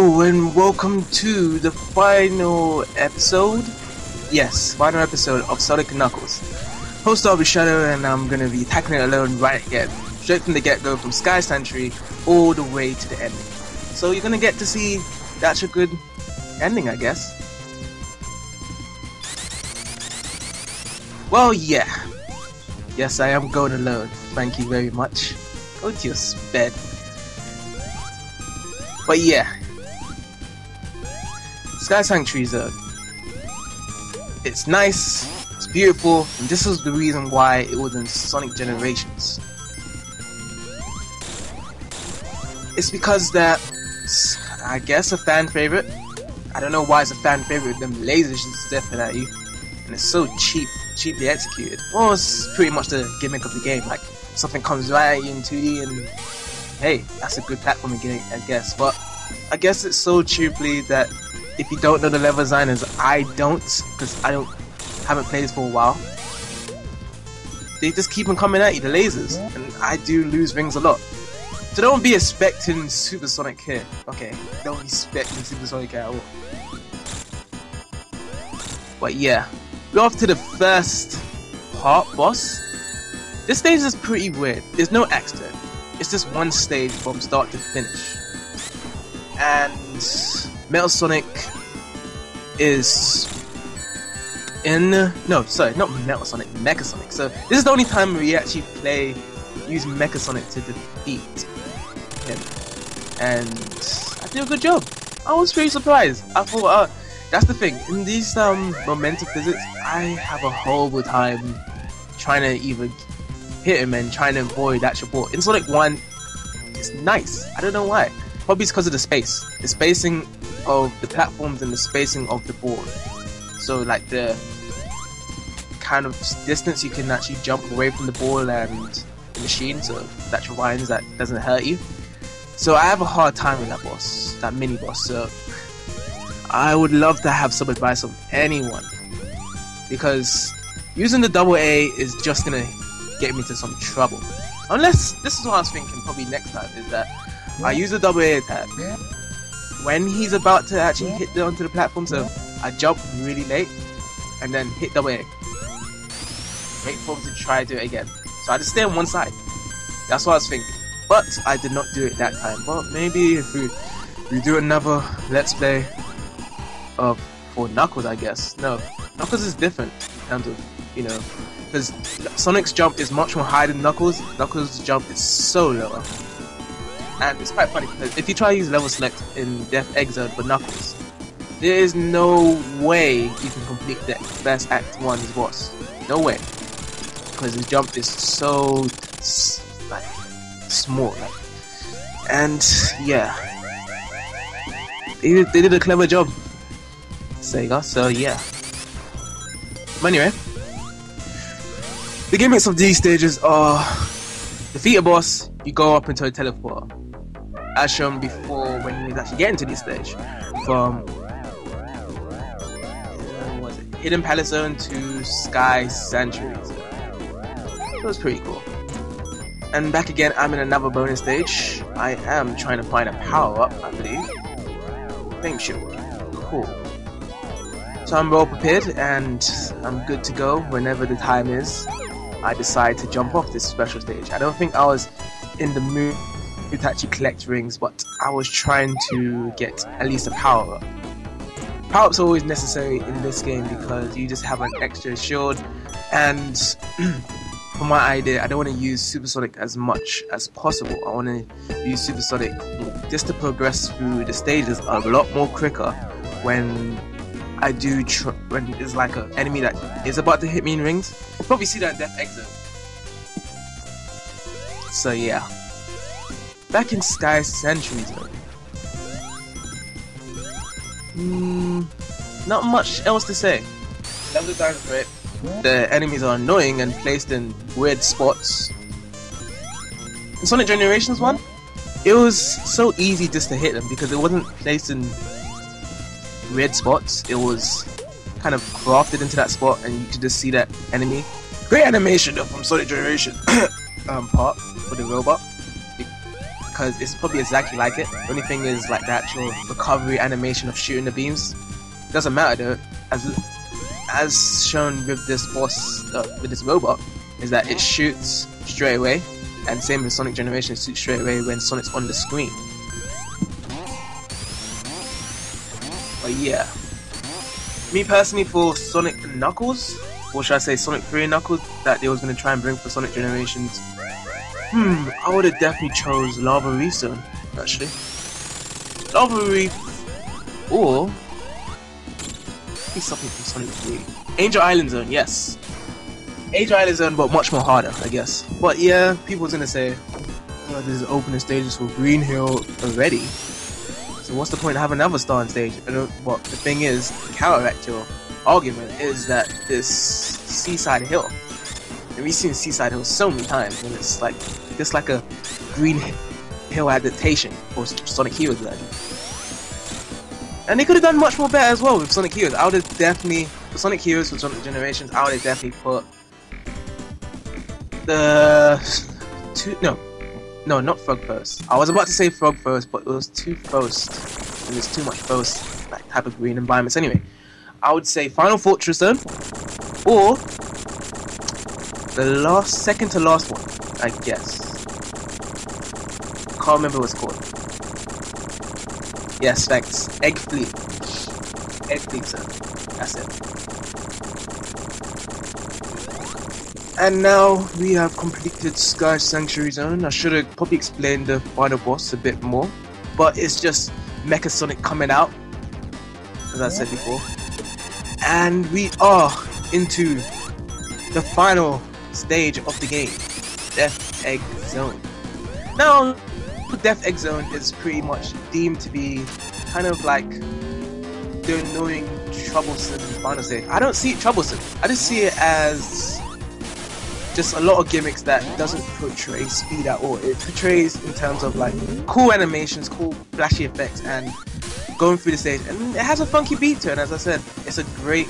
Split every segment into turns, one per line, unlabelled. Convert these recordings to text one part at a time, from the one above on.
Hello and welcome to the final episode. Yes, final episode of Sonic & Knuckles. Host DaBlueShadow, and I'm gonna be tackling it alone right again. Straight from the get-go, from Sky Sanctuary all the way to the ending. So you're gonna get to see that's a good ending, I guess. Well, yeah. Yes, I am going alone. Thank you very much. Go to your bed. But yeah, Sky Sanctuary Zone. It's nice, it's beautiful, and this is the reason why it was in Sonic Generations. It's because that's, I guess, a fan favorite. I don't know why it's a fan favorite. Them lasers just zipping at you, and it's so cheaply executed. Well, it's pretty much the gimmick of the game. Like something comes right at you in 2D, and hey, that's a good platforming game, I guess. But I guess it's so cheaply that if you don't know the level design, as I don't, because haven't played this for a while, they just keep on coming at you, the lasers, and I do lose rings a lot. So don't be expecting Supersonic here. Okay, don't be expecting Supersonic at all. But yeah, we're off to the first part boss. This stage is pretty weird. There's no accident. It's just one stage from start to finish. And Metal Sonic is in... No, sorry, not Metal Sonic, Mecha Sonic. So this is the only time we actually use Mecha Sonic to defeat him. And I did a good job. I was pretty surprised. I thought, that's the thing. In these momentum physics, I have a horrible time trying to even hit him and trying to avoid that support. In Sonic 1, it's nice. I don't know why. Probably it's because of the space. The spacing of the platforms and the spacing of the board. So like the kind of distance you can actually jump away from the ball and the machine, so that rewinds, that doesn't hurt you. So I have a hard time with that boss, that mini boss. So I would love to have some advice from anyone, because using the AA is just gonna get me into some trouble. Unless, this is what I was thinking probably next time, is that I use the AA attack when he's about to actually hit onto the platform, so I jump really late and then hit AA. Wait for him to try to do it again. So I just stay on one side. That's what I was thinking. But I did not do it that time. But maybe if we do another Let's Play for Knuckles, I guess. No, Knuckles is different in terms of, you know, because Sonic's jump is much more higher than Knuckles. Knuckles' jump is so lower. And it's quite funny because if you try to use level select in Death Egg Zone for Knuckles, there is no way you can complete the first Act 1's boss. No way. Because his jump is so like small. And yeah, they did a clever job, Sega. So yeah. But anyway, the gimmicks of these stages are: defeat a boss, you go up into a teleporter, as shown before when he was actually getting to this stage, from Hidden Palace Zone to Sky Sanctuary Zone. That was pretty cool. And back again, I'm in another bonus stage. I am trying to find a power-up, I believe. Flame Shield. Cool. So I'm well prepared and I'm good to go whenever the time is. I decide to jump off this special stage. I don't think I was in the mood to actually collect rings, but I was trying to get at least a power-up. Power-ups are always necessary in this game because you just have an extra shield, and for my idea, I don't want to use Supersonic as much as possible. I want to use Supersonic just to progress through the stages a lot more quicker when I do when it's like an enemy that is about to hit me in rings. You'll probably see that in Death Egg Zone. So yeah, back in Sky Sanctuary Zone. Not much else to say. Level design is great. The enemies are annoying and placed in weird spots. In Sonic Generations 1, it was so easy just to hit them because it wasn't placed in weird spots. It was kind of crafted into that spot and you could just see that enemy. Great animation though from Sonic Generation part for the robot. It because it's probably exactly like it. The only thing is like the actual recovery animation of shooting the beams. Doesn't matter though, as shown with this boss, with this robot, is that it shoots straight away, and same with Sonic Generation, it shoots straight away when Sonic's on the screen. But yeah, me personally, for Sonic Knuckles, or should I say Sonic 3 Knuckles, that they was going to try and bring for Sonic Generations, I would have definitely chose Lava Reef Zone, actually. Lava Reef, or something from Sonic 3. Angel Island Zone, yes. Angel Island Zone, but much more harder, I guess. But yeah, people's gonna say, oh, there's opening stages for Green Hill already. So what's the point of having another star on stage? But the thing is, to counteract your argument is that this Seaside Hill, and we've seen Seaside Hill so many times, and it's like just like a Green Hill adaptation for Sonic Heroes then. And they could have done much more better as well with Sonic Heroes. I would have definitely, for Sonic Heroes, for Sonic Generations, I would have definitely put no, not Frog First. I was about to say Frog First, but it was too first, and there's too much first, like type of green environments. Anyway, I would say Final Fortress Zone, or the second to last one, I guess. Can't remember what it's called. Yes, thanks. Egg Fleet. Egg Fleet Zone. That's it. And now we have completed Sky Sanctuary Zone. I should have probably explained the final boss a bit more, but it's just Mecha Sonic coming out, as I said before. And we are into the final stage of the game, Death Egg Zone. Now, Death Egg Zone is pretty much deemed to be kind of like the annoying, troublesome final stage. I don't see it troublesome. I just see it as just a lot of gimmicks that doesn't portray speed at all. It portrays in terms of like cool animations, cool flashy effects, and going through the stage. And it has a funky beat to it. And as I said, it's a great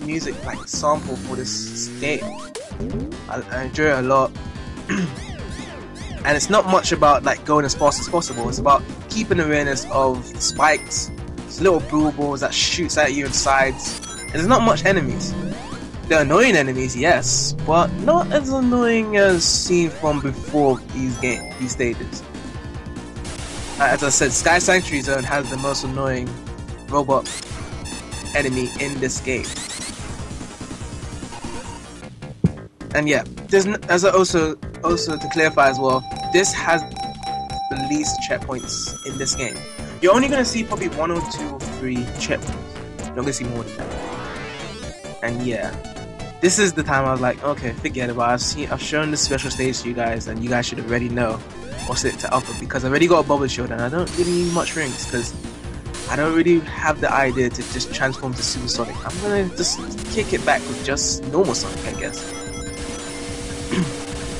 music like sample for this game. I enjoy it a lot. And it's not much about like going as fast as possible. It's about keeping awareness of spikes, little blue balls that shoots at you in sides. And there's not much enemies. They're annoying enemies, yes, but not as annoying as seen from before these stages. As I said, Sky Sanctuary Zone has the most annoying robot enemy in this game. And yeah, as I also to clarify as well, this has the least checkpoints in this game. You're only going to see probably 1 or 2 or 3 checkpoints. You're not going to see more than that. And yeah, this is the time I was like, okay, forget about it. I've shown the special stage to you guys, and you guys should already know what's it to offer, because I already got a bubble shield and I don't really need much rings, because I don't really have the idea to just transform to Super Sonic. I'm going to just kick it back with just normal Sonic, I guess.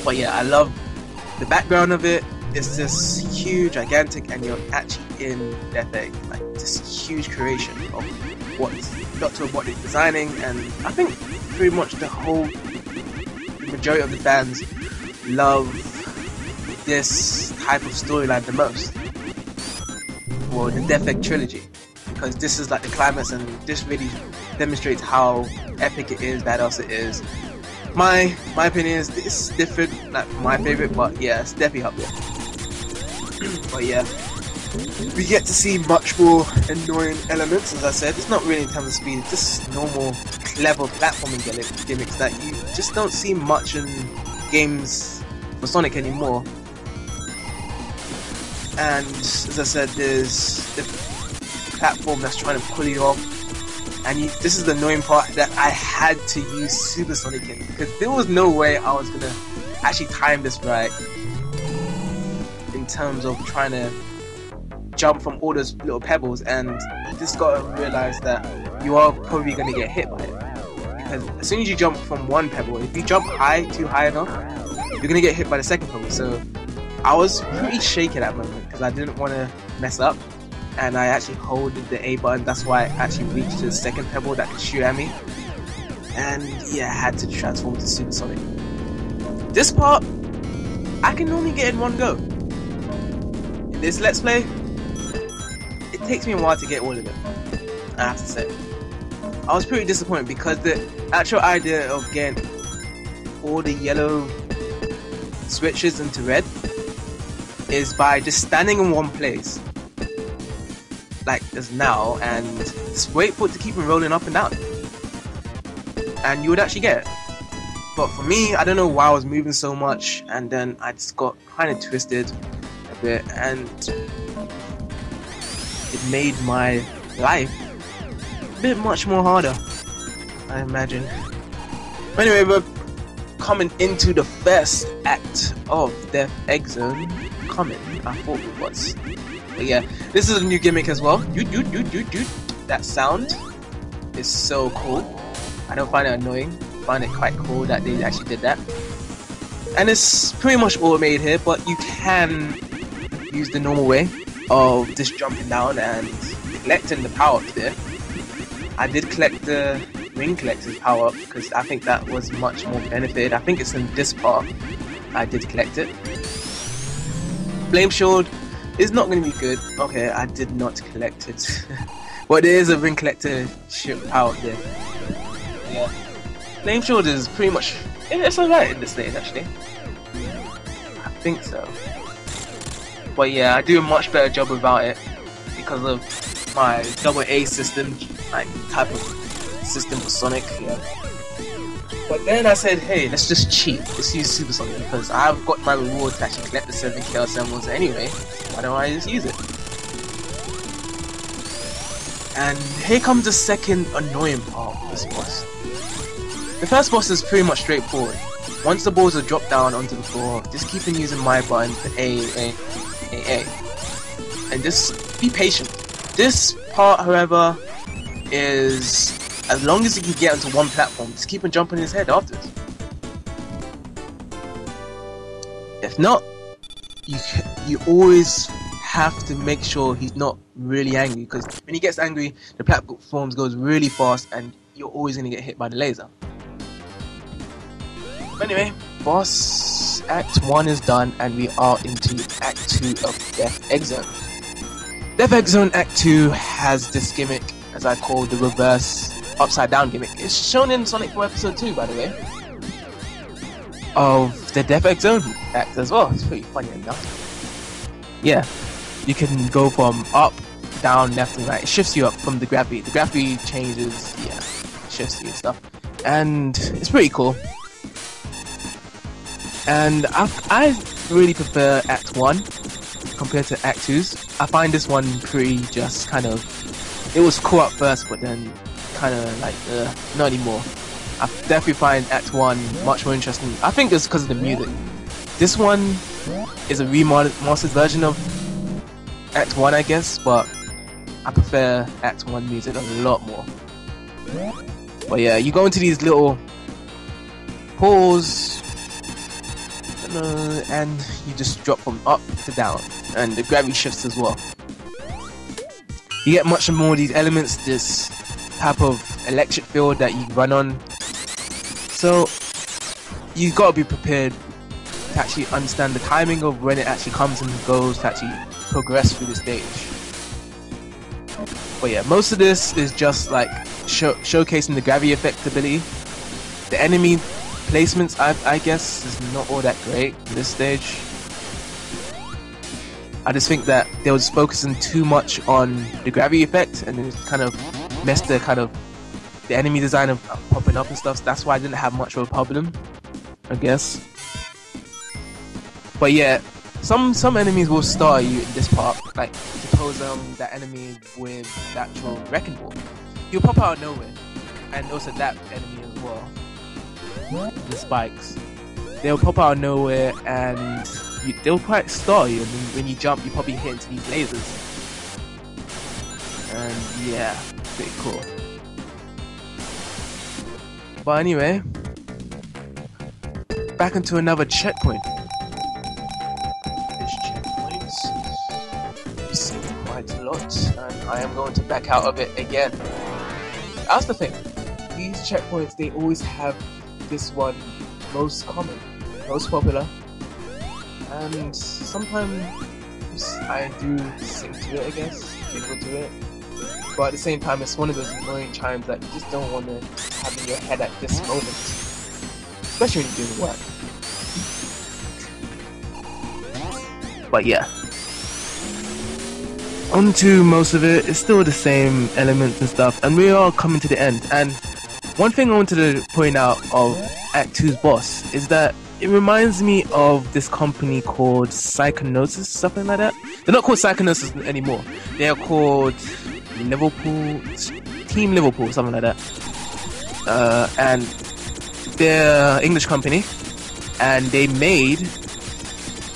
But yeah, I love the background of it. It's this huge, gigantic, and you're actually in Death Egg. Like this huge creation of what they're designing, and I think pretty much the majority of the fans love this type of storyline the most. Well, the Death Egg trilogy, because this is like the climax, and this really demonstrates how epic it is, badass it is. My opinion is it's different, like my favorite, but yeah, it's definitely up there. But yeah, we get to see much more annoying elements. As I said, it's not really in terms of speed, it's just normal clever platforming gimmicks that you just don't see much in games for Sonic anymore. And as I said, there's the platform that's trying to pull you off. And this is the annoying part, that I had to use Super Sonic in, because there was no way I was gonna actually time this right in terms of trying to jump from all those little pebbles. And you just gotta realize that you are probably gonna get hit by it, because as soon as you jump from one pebble, if you jump too high enough, you're gonna get hit by the second pebble. So I was pretty shaky at that moment because I didn't want to mess up. And I actually holded the A button, that's why I actually reached the second pebble that could shoot at me. And yeah, I had to transform to Super Sonic. This part, I can only get in one go. this Let's Play, it takes me a while to get all of it, I have to say. I was pretty disappointed because the actual idea of getting all the yellow switches into red is by just standing in one place, like as now, and just wait for it to keep on rolling up and down, and you would actually get it. But for me, I don't know why I was moving so much, and then I just got kind of twisted a bit, and it made my life a bit much more harder, I imagine. But anyway, we're coming into the first act of Death Egg Zone. I thought it was. But yeah, this is a new gimmick as well. That sound is so cool. I don't find it annoying. I find it quite cool that they actually did that. And it's pretty much automated here, but you can use the normal way of just jumping down and collecting the power-ups there. I did collect the ring collector's power-up because I think that was much more benefited. I think it's in this part I did collect it. Flame Shield is not going to be good. Okay, I did not collect it. But there is a ring collector power up there. Yeah. Flame Shield is pretty much... it's alright in this stage actually. I think so. But yeah, I do a much better job without it because of my AA system, like type of system for Sonic. Yeah. But then I said, hey, let's just cheat. Let's use Super Sonic because I've got my reward to actually collect the 7 Chaos Emeralds anyway. Why don't I just use it? And here comes the second annoying part of this boss. The first boss is pretty much straightforward. Once the balls are dropped down onto the floor, just keep on using my button to A. And just be patient. This part, however, is as long as you can get onto one platform, just keep on jumping his head afterwards. If not, you always have to make sure he's not really angry, because when he gets angry, the platforms goes really fast and you're always going to get hit by the laser. But anyway, boss Act 1 is done and we are into Act 2 of Death Egg Zone. Death Egg Zone Act 2 has this gimmick, as I call the reverse upside down gimmick. It's shown in Sonic 4 Episode 2, by the way, of the Death Egg Zone act as well. It's pretty funny enough. Yeah, you can go from up, down, left and right. It shifts you up from the gravity. The gravity changes, yeah, shifts you and stuff. And it's pretty cool. And I really prefer Act 1 compared to Act 2's. I find this one pretty just kind of... It was cool at first, but then kind of like, not anymore. I definitely find Act 1 much more interesting. I think it's because of the music. This one is a remastered version of Act 1, I guess, but I prefer Act 1 music a lot more. But yeah, you go into these little halls, and you just drop from up to down, and the gravity shifts as well. You get much more of these elements, this type of electric field that you run on. So you gotta be prepared to actually understand the timing of when it actually comes and goes to actually progress through the stage. But yeah, most of this is just like showcasing the gravity effect ability. The enemy placements, I guess, is not all that great in this stage. I just think that they was focusing too much on the gravity effect and it kind of messed the enemy design of popping up and stuff. So that's why I didn't have much of a problem, I guess. But yeah, some enemies will start you in this part. Like suppose that enemy with the actual wrecking ball, he'll pop out of nowhere, and also that enemy as well. The spikes, they'll pop out of nowhere and they'll quite start you, and then when you jump you probably hit into these lasers. And yeah, pretty cool. But anyway, back into another checkpoint. This checkpoint is saving quite a lot, and I am going to back out of it again. That's the thing, these checkpoints, they always have this one most common, most popular, and sometimes you times I do sing to it, I guess, jingle to it. But at the same time, it's one of those annoying chimes that you just don't want to have in your head at this moment, especially when you're doing work. But yeah, onto most of it. It's still the same elements and stuff, and we are coming to the end. And one thing I wanted to point out of Act 2's boss is that it reminds me of this company called Psychonosis, something like that. They're not called Psychonosis anymore. They are called Liverpool, Team Liverpool, something like that. And they're an English company, and they made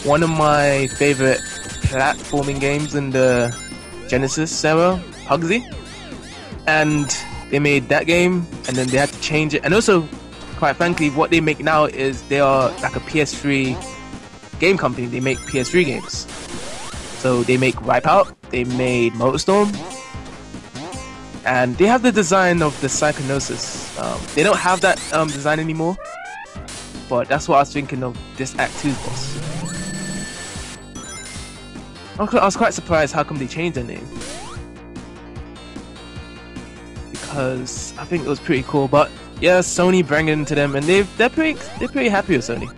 one of my favorite platforming games in the Genesis era, Pugsy. And they made that game, and then they had to change it. And also, quite frankly, what they make now is they are like a PS3 game company. They make PS3 games. So they make Wipeout, they made Motorstorm, and they have the design of the Psychonosis. They don't have that design anymore, but that's what I was thinking of this Act 2 boss. I was quite surprised how come they changed their name, because I think it was pretty cool. But yeah, Sony bringing it into them, and they're pretty happy with Sony.